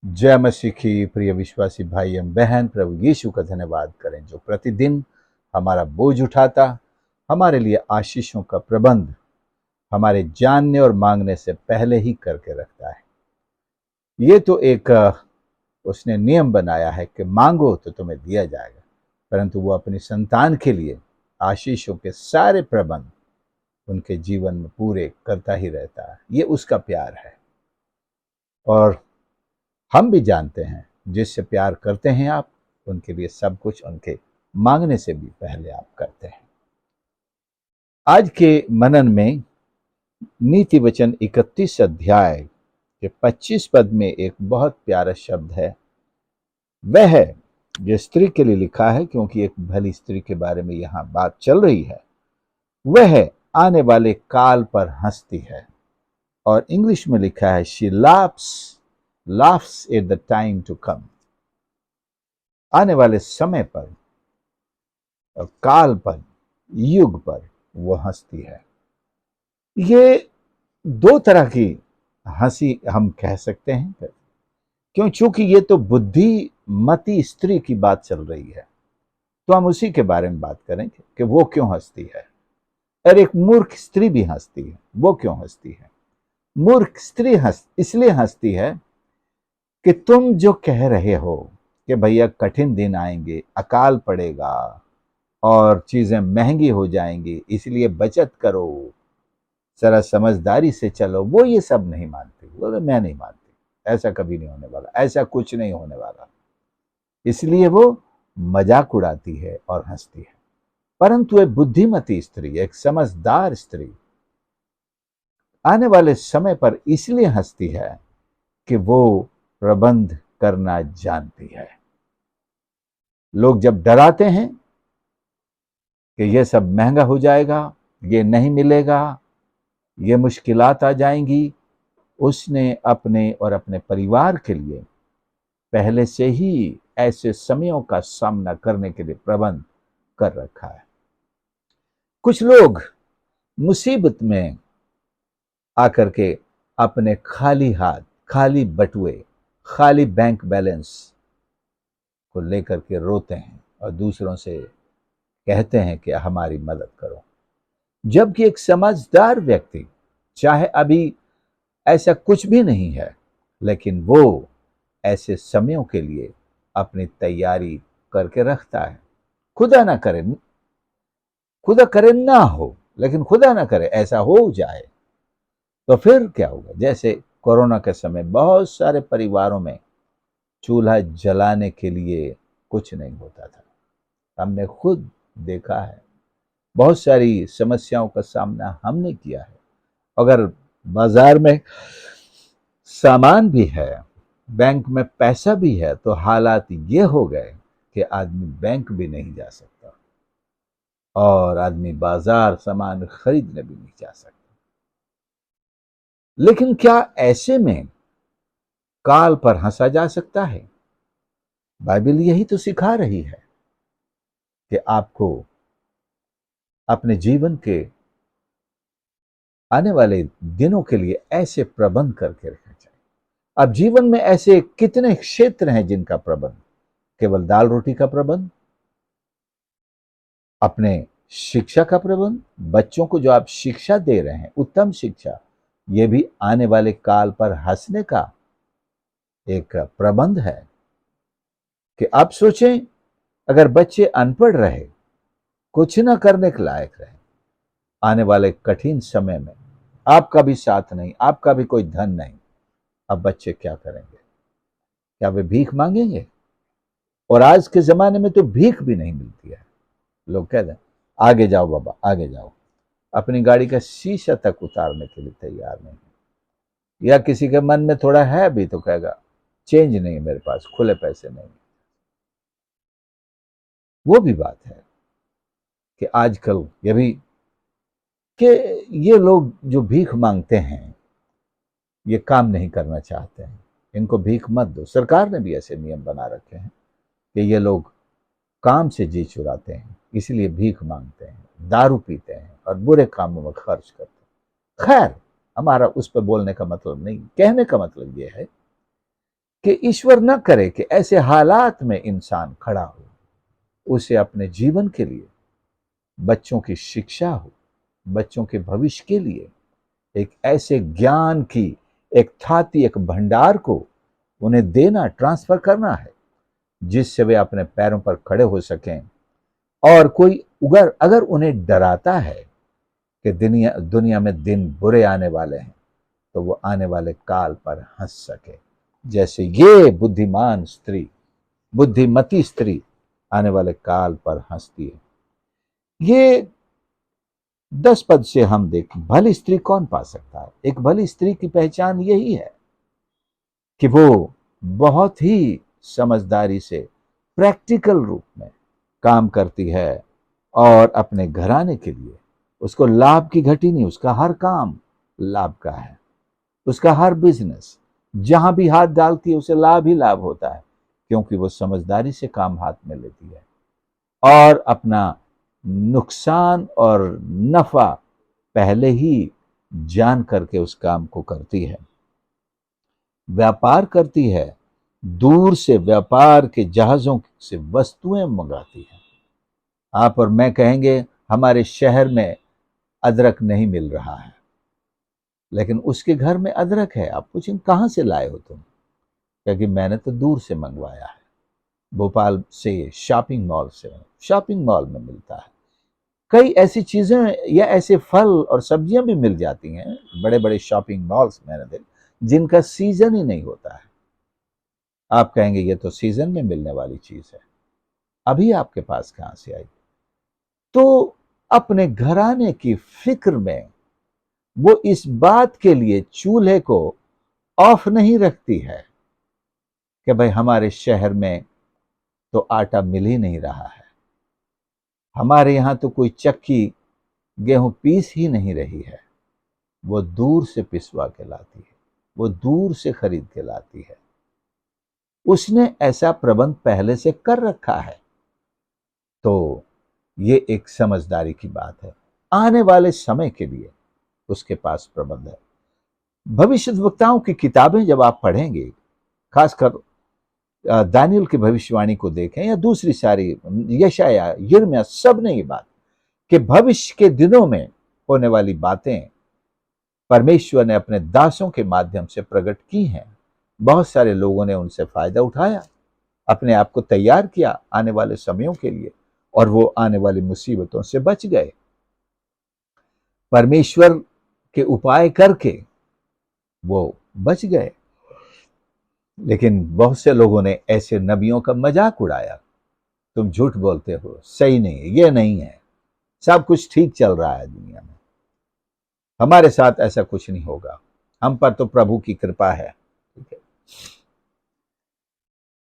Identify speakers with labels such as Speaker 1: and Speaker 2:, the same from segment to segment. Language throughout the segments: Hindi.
Speaker 1: जय मसीह की प्रिय विश्वासी भाई एवं बहन, प्रभु यीशु का धन्यवाद करें जो प्रतिदिन हमारा बोझ उठाता, हमारे लिए आशीषों का प्रबंध हमारे जानने और मांगने से पहले ही करके रखता है। ये तो एक उसने नियम बनाया है कि मांगो तो तुम्हें दिया जाएगा, परंतु वो अपनी संतान के लिए आशीषों के सारे प्रबंध उनके जीवन में पूरे करता ही रहता है। ये उसका प्यार है और हम भी जानते हैं जिससे प्यार करते हैं आप, उनके लिए सब कुछ उनके मांगने से भी पहले आप करते हैं। आज के मनन में नीति वचन 31 अध्याय के 25 पद में एक बहुत प्यारा शब्द है। वह है जो स्त्री के लिए लिखा है, क्योंकि एक भली स्त्री के बारे में यहां बात चल रही है। वह है आने वाले काल पर हंसती है, और इंग्लिश में लिखा है she laughs at the time to come। आने वाले समय पर और काल पर, युग पर वो हंसती है। ये दो तरह की हंसी हम कह सकते हैं, क्यों? चूंकि ये तो बुद्धिमती स्त्री की बात चल रही है, तो हम उसी के बारे में बात करेंगे कि वो क्यों हंसती है। और एक मूर्ख स्त्री भी हंसती है, वो क्यों हंसती है? मूर्ख स्त्री इसलिए हंसती है कि तुम जो कह रहे हो कि भैया कठिन दिन आएंगे, अकाल पड़ेगा और चीजें महंगी हो जाएंगी, इसलिए बचत करो, जरा समझदारी से चलो, वो ये सब नहीं मानती। बोले मैं नहीं मानती, ऐसा कभी नहीं होने वाला, ऐसा कुछ नहीं होने वाला। इसलिए वो मजाक उड़ाती है और हंसती है। परंतु एक बुद्धिमती स्त्री, एक समझदार स्त्री आने वाले समय पर इसलिए हंसती है कि वो प्रबंध करना जानती है। लोग जब डराते हैं कि ये सब महंगा हो जाएगा, ये नहीं मिलेगा, ये मुश्किलात आ जाएंगी, उसने अपने और अपने परिवार के लिए पहले से ही ऐसे समयों का सामना करने के लिए प्रबंध कर रखा है। कुछ लोग मुसीबत में आकर के अपने खाली हाथ, खाली बटुए, खाली बैंक बैलेंस को लेकर के रोते हैं और दूसरों से कहते हैं कि हमारी मदद करो। जबकि एक समझदार व्यक्ति, चाहे अभी ऐसा कुछ भी नहीं है, लेकिन वो ऐसे समयों के लिए अपनी तैयारी करके रखता है। खुदा ना करे, खुदा करे ना हो, लेकिन खुदा ना करे ऐसा हो जाए तो फिर क्या होगा? जैसे कोरोना के समय बहुत सारे परिवारों में चूल्हा जलाने के लिए कुछ नहीं होता था। हमने खुद देखा है, बहुत सारी समस्याओं का सामना हमने किया है। अगर बाजार में सामान भी है, बैंक में पैसा भी है, तो हालात ये हो गए कि आदमी बैंक भी नहीं जा सकता और आदमी बाजार सामान खरीदने भी नहीं जा सकता। लेकिन क्या ऐसे में काल पर हंसा जा सकता है? बाइबल यही तो सिखा रही है कि आपको अपने जीवन के आने वाले दिनों के लिए ऐसे प्रबंध करके रखना चाहिए। अब जीवन में ऐसे कितने क्षेत्र हैं जिनका प्रबंध, केवल दाल रोटी का प्रबंध, अपने शिक्षा का प्रबंध, बच्चों को जो आप शिक्षा दे रहे हैं, उत्तम शिक्षा, यह भी आने वाले काल पर हंसने का एक प्रबंध है। कि आप सोचें, अगर बच्चे अनपढ़ रहे, कुछ ना करने के लायक रहे, आने वाले कठिन समय में आपका भी साथ नहीं, आपका भी कोई धन नहीं, अब बच्चे क्या करेंगे? क्या वे भीख मांगेंगे? और आज के जमाने में तो भीख भी नहीं मिलती है। लोग कहते हैं आगे जाओ बाबा, आगे जाओ, अपनी गाड़ी का शीशा तक उतारने के लिए तैयार नहीं। या किसी के मन में थोड़ा है भी तो कहेगा चेंज नहीं मेरे पास, खुले पैसे नहीं। वो भी बात है कि आजकल ये भी कि ये लोग जो भीख मांगते हैं, ये काम नहीं करना चाहते हैं, इनको भीख मत दो। सरकार ने भी ऐसे नियम बना रखे हैं कि ये लोग काम से जी चुराते हैं, इसलिए भीख मांगते हैं, दारू पीते हैं और बुरे कामों में खर्च करते हैं। खैर, हमारा उस पर बोलने का मतलब नहीं, कहने का मतलब ये है कि ईश्वर न करे कि ऐसे हालात में इंसान खड़ा हो, उसे अपने जीवन के लिए, बच्चों की शिक्षा हो, बच्चों के भविष्य के लिए एक ऐसे ज्ञान की एक थाती, एक भंडार को उन्हें देना, ट्रांसफर करना है, जिससे वे अपने पैरों पर खड़े हो सकें। और कोई अगर उन्हें डराता है कि दुनिया दुनिया में दिन बुरे आने वाले हैं, तो वो आने वाले काल पर हंस सके, जैसे ये बुद्धिमान स्त्री, बुद्धिमती स्त्री आने वाले काल पर हंसती है। ये 10 पद से हम देखें, भली स्त्री कौन पा सकता है? एक भली स्त्री की पहचान यही है कि वो बहुत ही समझदारी से, प्रैक्टिकल रूप में काम करती है और अपने घराने के लिए उसको लाभ की घटी नहीं, उसका हर काम लाभ का है, उसका हर बिजनेस जहां भी हाथ डालती है उसे लाभ ही लाभ होता है, क्योंकि वो समझदारी से काम हाथ में लेती है और अपना नुकसान और नफा पहले ही जान करके उस काम को करती है। व्यापार करती है, दूर से व्यापार के जहाजों से वस्तुएं मंगाती है। आप और मैं कहेंगे हमारे शहर में अदरक नहीं मिल रहा है, लेकिन उसके घर में अदरक है। आप पूछें कहां से लाए हो तुम? क्योंकि मैंने तो दूर से मंगवाया है, भोपाल से, शॉपिंग मॉल से। शॉपिंग मॉल में मिलता है। कई ऐसी चीजें या ऐसे फल और सब्जियां भी मिल जाती हैं बड़े बड़े शॉपिंग मॉल्स मैंने देख, जिनका सीजन ही नहीं होता है। आप कहेंगे ये तो सीजन में मिलने वाली चीज है, अभी आपके पास कहां से आई? तो अपने घराने की फिक्र में वो इस बात के लिए चूल्हे को ऑफ नहीं रखती है कि भाई हमारे शहर में तो आटा मिल ही नहीं रहा है, हमारे यहां तो कोई चक्की गेहूं पीस ही नहीं रही है। वो दूर से पिसवा के लाती है, वो दूर से खरीद के लाती है। उसने ऐसा प्रबंध पहले से कर रखा है। तो ये एक समझदारी की बात है। आने वाले समय के लिए उसके पास प्रबंध है। भविष्यद्वक्ताओं की किताबें जब आप पढ़ेंगे, खासकर दानियल की भविष्यवाणी को देखें या दूसरी सारी, यशाया, यिर्मयाह, सब ने ये बात कि भविष्य के दिनों में होने वाली बातें परमेश्वर ने अपने दासों के माध्यम से प्रकट की हैं। बहुत सारे लोगों ने उनसे फायदा उठाया, अपने आप को तैयार किया आने वाले समयों के लिए, और वो आने वाली मुसीबतों से बच गए परमेश्वर के उपाय करके, वो बच गए। लेकिन बहुत से लोगों ने ऐसे नबियों का मजाक उड़ाया, तुम झूठ बोलते हो, सही नहीं है, ये नहीं है, सब कुछ ठीक चल रहा है दुनिया में, हमारे साथ ऐसा कुछ नहीं होगा, हम पर तो प्रभु की कृपा है। ठीक है,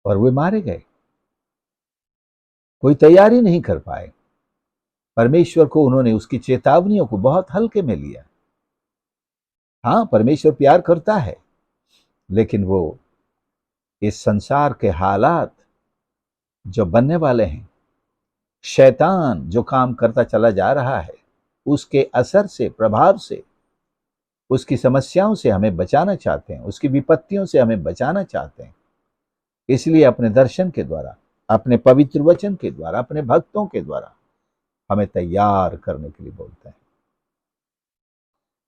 Speaker 1: और वे मारे गए, कोई तैयारी नहीं कर पाए। परमेश्वर को उन्होंने उसकी चेतावनियों को बहुत हल्के में लिया। हाँ, परमेश्वर प्यार करता है, लेकिन वो इस संसार के हालात जो बनने वाले हैं, शैतान जो काम करता चला जा रहा है, उसके असर से, प्रभाव से, उसकी समस्याओं से हमें बचाना चाहते हैं, उसकी विपत्तियों से हमें बचाना चाहते हैं। इसलिए अपने दर्शन के द्वारा, अपने पवित्र वचन के द्वारा, अपने भक्तों के द्वारा हमें तैयार करने के लिए बोलते हैं।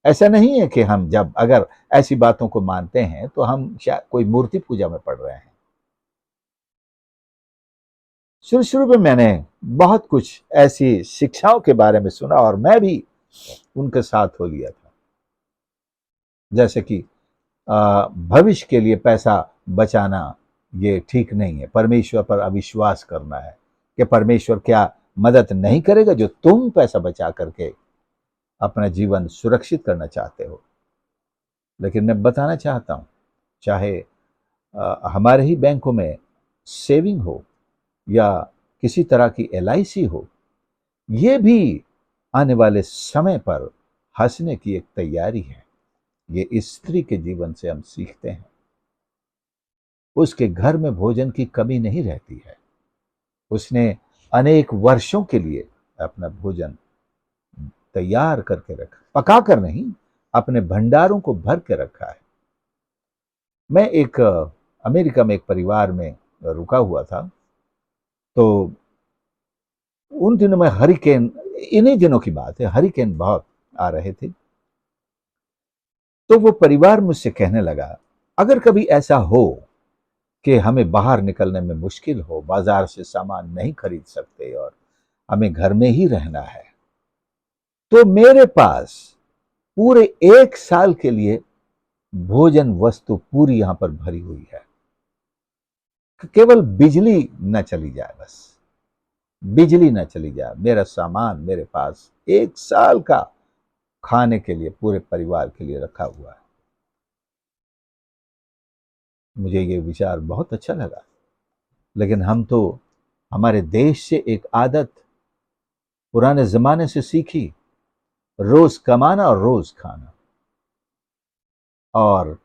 Speaker 1: ऐसा नहीं है कि हम जब अगर ऐसी बातों को मानते हैं तो हम शायद कोई मूर्ति पूजा में पड़ रहे हैं। शुरू शुरू में मैंने बहुत कुछ ऐसी शिक्षाओं के बारे में सुना और मैं भी उनके साथ हो लिया था, जैसे कि भविष्य के लिए पैसा बचाना ये ठीक नहीं है, परमेश्वर पर अविश्वास करना है कि परमेश्वर क्या मदद नहीं करेगा जो तुम पैसा बचा करके अपना जीवन सुरक्षित करना चाहते हो। लेकिन मैं बताना चाहता हूं, चाहे हमारे ही बैंकों में सेविंग हो या किसी तरह की LIC हो, ये भी आने वाले समय पर हंसने की एक तैयारी है। ये इस स्त्री के जीवन से हम सीखते हैं। उसके घर में भोजन की कमी नहीं रहती है। उसने अनेक वर्षों के लिए अपना भोजन तैयार करके रखा, पका कर नहीं, अपने भंडारों को भर के रखा है। मैं एक अमेरिका में एक परिवार में रुका हुआ था। तो उन दिनों में हरिकेन, इन्हीं दिनों की बात है, हरिकेन बहुत आ रहे थे। तो वो परिवार मुझसे कहने लगा, अगर कभी ऐसा हो कि हमें बाहर निकलने में मुश्किल हो, बाजार से सामान नहीं खरीद सकते और हमें घर में ही रहना है, तो मेरे पास पूरे 1 साल के लिए भोजन वस्तु पूरी यहां पर भरी हुई है। केवल बिजली न चली जाए, बस बिजली न चली जाए, मेरा सामान मेरे पास 1 साल का खाने के लिए पूरे परिवार के लिए रखा हुआ है। मुझे ये विचार बहुत अच्छा लगा। लेकिन हम तो हमारे देश से एक आदत पुराने जमाने से सीखी, रोज कमाना और रोज खाना, और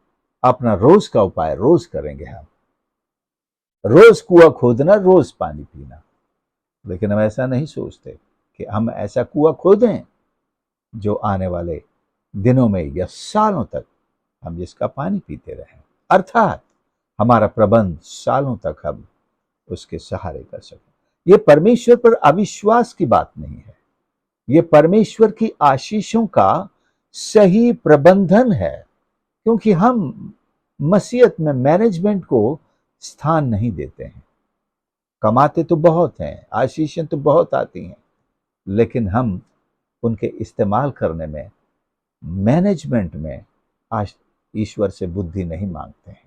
Speaker 1: अपना रोज का उपाय रोज करेंगे हम। रोज कुआं खोदना, रोज पानी पीना। लेकिन हम ऐसा नहीं सोचते कि हम ऐसा कुआं खोदें जो आने वाले दिनों में या सालों तक हम जिसका पानी पीते रहें, अर्थात हमारा प्रबंध सालों तक हम उसके सहारे कर सकें। यह परमेश्वर पर अविश्वास की बात नहीं है, यह परमेश्वर की आशीषों का सही प्रबंधन है। क्योंकि हम मसीहत में मैनेजमेंट को स्थान नहीं देते हैं। कमाते तो बहुत हैं, आशीषें तो बहुत आती हैं, लेकिन हम उनके इस्तेमाल करने में, मैनेजमेंट में ईश्वर से बुद्धि नहीं मांगते हैं।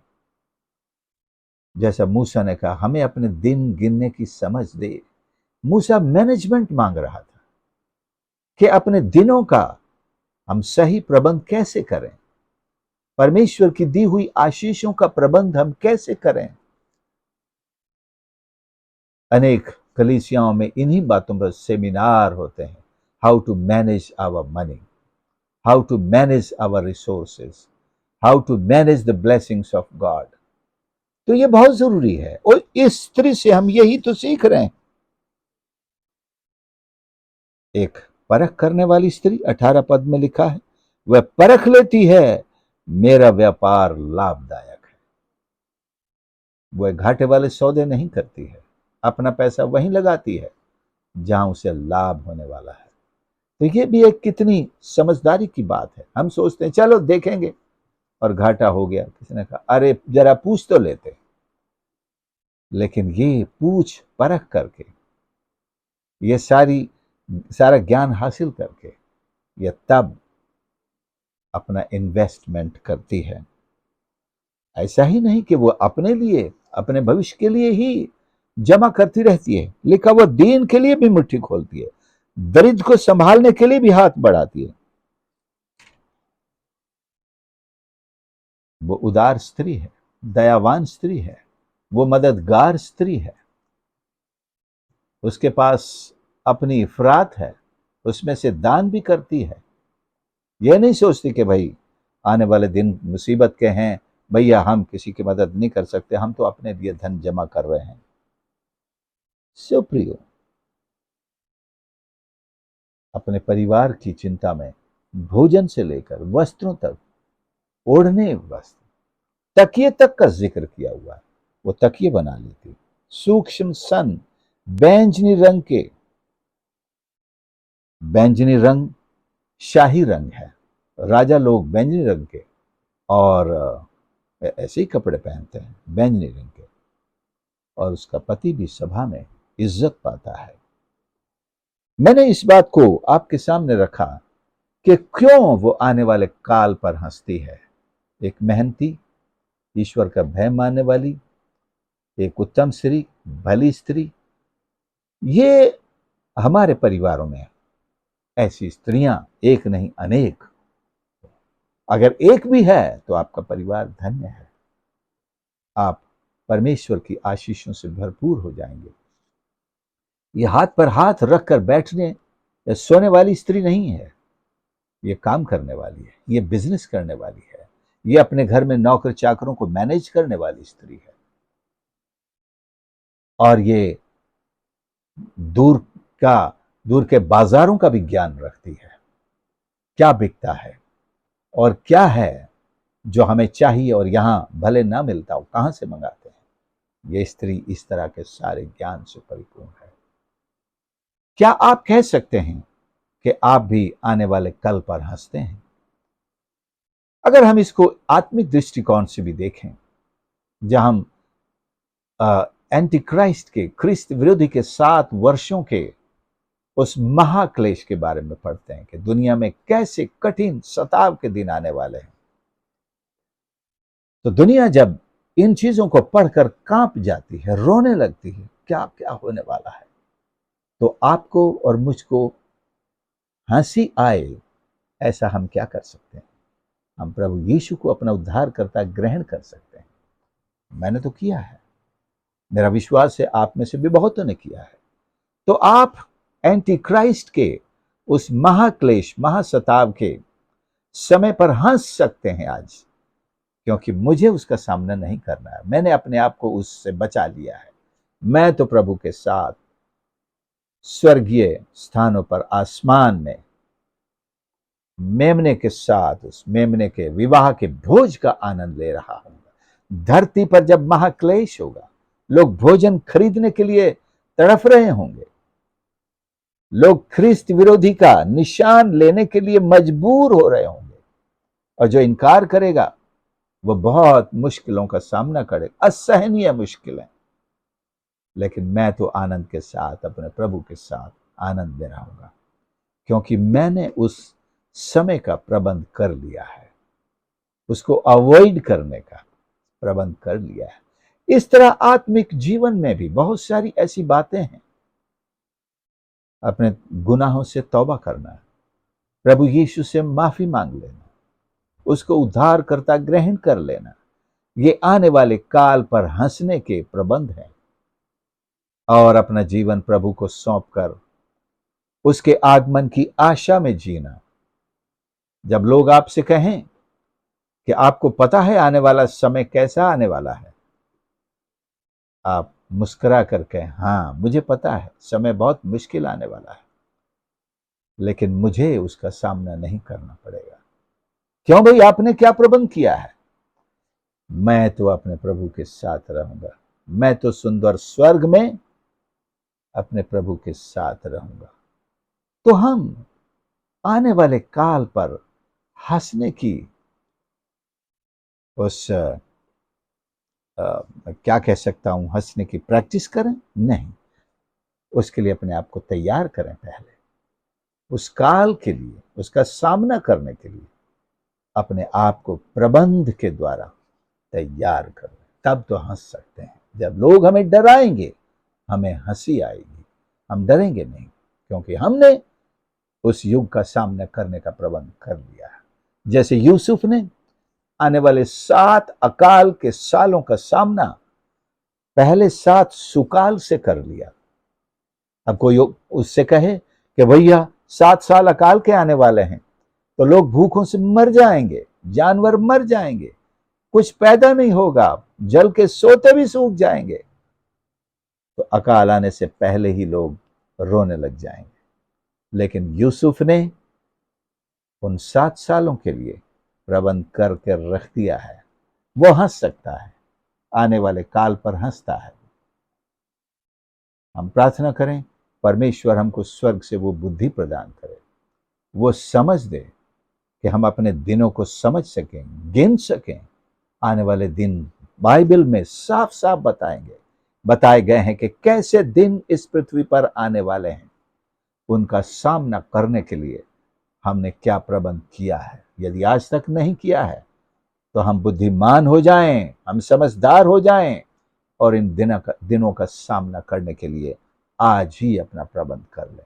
Speaker 1: जैसा मूसा ने कहा, हमें अपने दिन गिनने की समझ दे। मूसा मैनेजमेंट मांग रहा था कि अपने दिनों का हम सही प्रबंध कैसे करें, परमेश्वर की दी हुई आशीषों का प्रबंध हम कैसे करें। अनेक कलीसियाओं में इन्हीं बातों पर सेमिनार होते हैं, how to manage our money, how to manage our resources, how to manage the blessings of God. तो ये बहुत जरूरी है, और इस स्त्री से हम यही तो सीख रहे हैं। एक परख करने वाली स्त्री, 18 पद में लिखा है, वह परख लेती है मेरा व्यापार लाभदायक है। वह घाटे वाले सौदे नहीं करती है, अपना पैसा वहीं लगाती है जहां उसे लाभ होने वाला है। तो ये भी एक कितनी समझदारी की बात है। हम सोचते हैं चलो देखेंगे, और घाटा हो गया, किसी ने कहा अरे जरा पूछ तो लेते। लेकिन ये पूछ परख करके, ये सारा ज्ञान हासिल करके, ये तब अपना इन्वेस्टमेंट करती है। ऐसा ही नहीं कि वो अपने लिए, अपने भविष्य के लिए ही जमा करती रहती है, लिखा वो दीन के लिए भी मुट्ठी खोलती है, दरिद्र को संभालने के लिए भी हाथ बढ़ाती है। वो उदार स्त्री है, दयावान स्त्री है, वो मददगार स्त्री है। उसके पास अपनी इफरात है, उसमें से दान भी करती है। यह नहीं सोचती कि भाई आने वाले दिन मुसीबत के हैं, भैया हम किसी की मदद नहीं कर सकते, हम तो अपने लिए धन जमा कर रहे हैं। सुप्रियो अपने परिवार की चिंता में भोजन से लेकर वस्त्रों तक, ओढ़ने वस्त्र, तकिए तक का जिक्र किया हुआ है। वो तकिए बना लेती, सूक्ष्म सन बैंजनी रंग के, बैंजनी रंग शाही रंग है। राजा लोग बैंजनी रंग के और ऐसे ही कपड़े पहनते हैं, बैंजनी रंग के, और उसका पति भी सभा में इज्जत पाता है। मैंने इस बात को आपके सामने रखा कि क्यों वो आने वाले काल पर हंसती है। एक मेहनती, ईश्वर का भय मानने वाली, एक उत्तम स्त्री, भली स्त्री, ये हमारे परिवारों में ऐसी स्त्रियां एक नहीं अनेक। अगर एक भी है तो आपका परिवार धन्य है, आप परमेश्वर की आशीषों से भरपूर हो जाएंगे। ये हाथ पर हाथ रखकर बैठने या सोने वाली स्त्री नहीं है, ये काम करने वाली है, ये बिजनेस करने वाली है, ये अपने घर में नौकर चाकरों को मैनेज करने वाली स्त्री है। और ये दूर का दूर के बाजारों का भी ज्ञान रखती है, क्या बिकता है और क्या है जो हमें चाहिए और यहाँ भले ना मिलता हो, कहाँ से मंगाते हैं। ये स्त्री इस तरह के सारे ज्ञान से परिपूर्ण है। क्या आप कह सकते हैं कि आप भी आने वाले कल पर हंसते हैं? अगर हम इसको आत्मिक दृष्टिकोण से भी देखें, जहां हम एंटी क्राइस्ट के, ख्रिस्त विरोधी के 7 वर्षों के उस महाक्लेश के बारे में पढ़ते हैं कि दुनिया में कैसे कठिन सताव के दिन आने वाले हैं, तो दुनिया जब इन चीजों को पढ़कर कांप जाती है, रोने लगती है, क्या क्या होने वाला है, तो आपको और मुझको हंसी आए, ऐसा हम क्या कर सकते हैं? हम प्रभु यीशु को अपना उद्धारकर्ता ग्रहण कर सकते हैं। मैंने तो किया है, मेरा विश्वास है आप में से भी बहुतों ने किया है। तो आप एंटी क्राइस्ट के उस महाक्लेश, महासताव के समय पर हंस सकते हैं आज, क्योंकि मुझे उसका सामना नहीं करना है। मैंने अपने आप को उससे बचा लिया है। मैं तो प्रभु के साथ स्वर्गीय स्थानों पर, आसमान में मेमने के साथ, उस मेमने के विवाह के भोज का आनंद ले रहा हूं। धरती पर जब महाक्लेश होगा, लोग भोजन खरीदने के लिए तड़फ रहे होंगे, लोग ख्रिस्त विरोधी का निशान लेने के लिए मजबूर हो रहे होंगे, और जो इनकार करेगा वो बहुत मुश्किलों का सामना करेगा, असहनीय मुश्किलें। लेकिन मैं तो आनंद के साथ, अपने प्रभु के साथ आनंद ले रहा हूंगा, क्योंकि मैंने उस समय का प्रबंध कर लिया है, उसको अवॉइड करने का प्रबंध कर लिया है। इस तरह आत्मिक जीवन में भी बहुत सारी ऐसी बातें हैं। अपने गुनाहों से तौबा करना, प्रभु यीशु से माफी मांग लेना, उसको उद्धार करता ग्रहण कर लेना, ये आने वाले काल पर हंसने के प्रबंध हैं। और अपना जीवन प्रभु को सौंपकर उसके आगमन की आशा में जीना। जब लोग आपसे कहें कि आपको पता है आने वाला समय कैसा आने वाला है, आप मुस्कुरा कर कहें, हाँ मुझे पता है समय बहुत मुश्किल आने वाला है, लेकिन मुझे उसका सामना नहीं करना पड़ेगा। क्यों भाई, आपने क्या प्रबंध किया है? मैं तो अपने प्रभु के साथ रहूंगा, मैं तो सुंदर स्वर्ग में अपने प्रभु के साथ रहूंगा। तो हम आने वाले काल पर हंसने की उस क्या कह सकता हूं, हंसने की प्रैक्टिस करें? नहीं, उसके लिए अपने आप को तैयार करें। पहले उस काल के लिए, उसका सामना करने के लिए अपने आप को प्रबंध के द्वारा तैयार करें, तब तो हंस सकते हैं। जब लोग हमें डराएंगे, हमें हंसी आएगी, हम डरेंगे नहीं, क्योंकि हमने उस युग का सामना करने का प्रबंध कर लिया है। जैसे यूसुफ ने आने वाले 7 अकाल के सालों का सामना पहले 7 सुकाल से कर लिया। अब कोई उससे कहे कि भैया 7 साल अकाल के आने वाले हैं, तो लोग भूखों से मर जाएंगे, जानवर मर जाएंगे, कुछ पैदा नहीं होगा, जल के सोते भी सूख जाएंगे, तो अकाल आने से पहले ही लोग रोने लग जाएंगे। लेकिन यूसुफ ने उन 7 सालों के लिए प्रबंध करके रख दिया है। वो हंस सकता है, आने वाले काल पर हंसता है। हम प्रार्थना करें, परमेश्वर हमको स्वर्ग से वो बुद्धि प्रदान करे, वो समझ दे कि हम अपने दिनों को समझ सकें, गिन सकें। आने वाले दिन बाइबल में साफ साफ बताए गए हैं कि कैसे दिन इस पृथ्वी पर आने वाले हैं। उनका सामना करने के लिए हमने क्या प्रबंध किया है? यदि आज तक नहीं किया है, तो हम बुद्धिमान हो जाएं, हम समझदार हो जाएं, और इन दिनों का सामना करने के लिए आज ही अपना प्रबंध कर लें।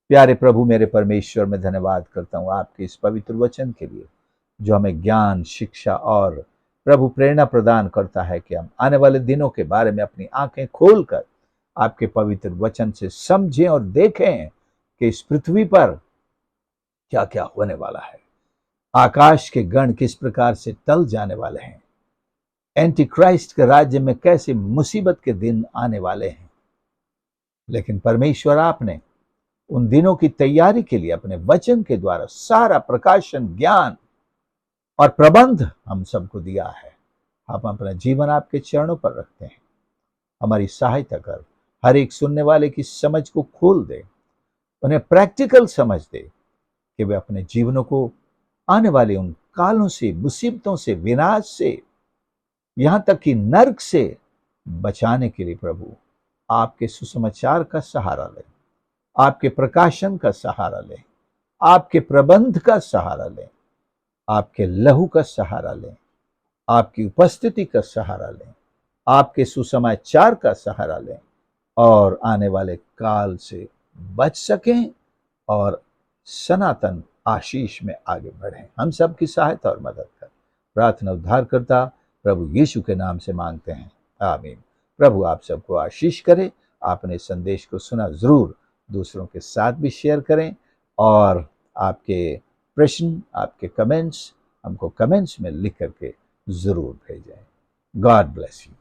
Speaker 1: प्यारे प्रभु, मेरे परमेश्वर, मैं धन्यवाद करता हूँ आपके इस पवित्र वचन के लिए, जो हमें ज्ञान, शिक्षा और प्रभु प्रेरणा प्रदान करता है कि हम आने वाले दिनों के बारे में अपनी आंखें खोलकर आपके पवित्र वचन से समझें और देखें कि इस पृथ्वी पर क्या क्या होने वाला है। आकाश के गण किस प्रकार से टल जाने वाले हैं, एंटी क्राइस्ट के राज्य में कैसे मुसीबत के दिन आने वाले हैं। लेकिन परमेश्वर, आपने उन दिनों की तैयारी के लिए अपने वचन के द्वारा सारा प्रकाशन, ज्ञान और प्रबंध हम सबको दिया है। हम अपना जीवन आपके चरणों पर रखते हैं। हमारी सहायता कर, हर एक सुनने वाले की समझ को खोल दे, उन्हें प्रैक्टिकल समझ दे कि वे अपने जीवनों को आने वाले उन कालों से, मुसीबतों से, विनाश से, यहां तक कि नर्क से बचाने के लिए प्रभु आपके सुसमाचार का सहारा लें, आपके प्रकाशन का सहारा लें, आपके प्रबंध का सहारा लें, आपके लहू का सहारा लें, आपकी उपस्थिति का सहारा लें, आपके सुसमाचार का सहारा लें और आने वाले काल से बच सकें और सनातन आशीष में आगे बढ़ें। हम सबकी सहायता और मदद कर प्रार्थना उद्धारकर्ता प्रभु यीशु के नाम से मांगते हैं, आमीन। प्रभु आप सबको आशीष करे। आपने संदेश को सुना, जरूर दूसरों के साथ भी शेयर करें और आपके प्रश्न, आपके कमेंट्स हमको कमेंट्स में लिख करके जरूर भेजें। God bless you.